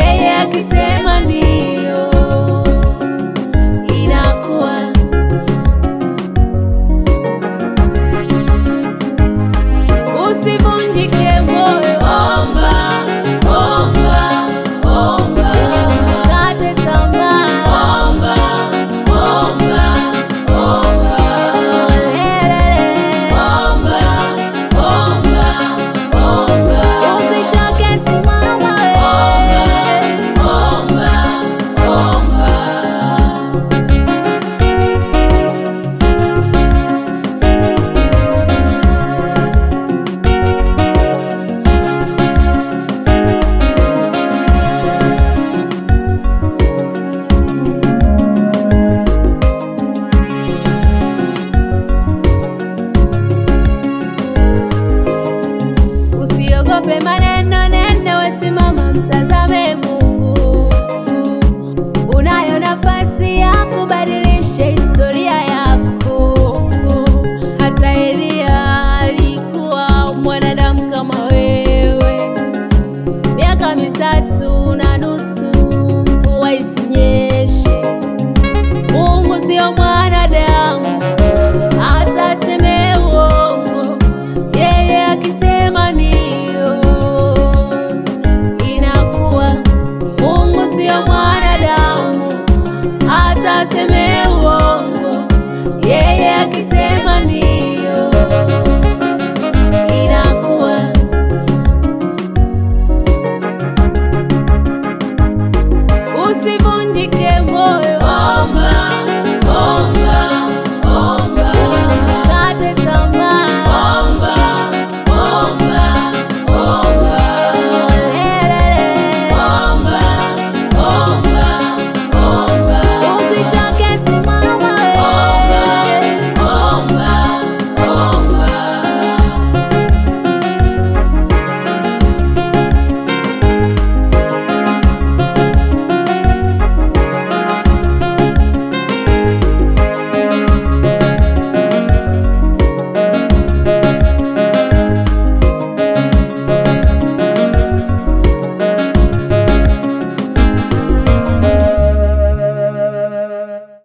yeye akisema ndio inakuwa. Usivunjike moyo, omba, omba, omba. Usikate tamaa, omba, omba, omba. Omba, omba, omba. Usichoke, simama, omba, omba. Usiogope maneno nene, wesimama, mtazame Mungu. Unayo nafasi ya kubadilisha historia yako. Hata Elia alikuwa mwanadamu kama wewe. Miaka 3.5 mvua isinyeshe. Mungu sio mwanadamu hata aseme uongo, yeye akisema ndio inakuwa. Mungu sio mwanadamu hata aseme uongo, yeye akisema ndio inakuwa. Usivunjike moyo, omba, omba, omba. Usikate tamaa,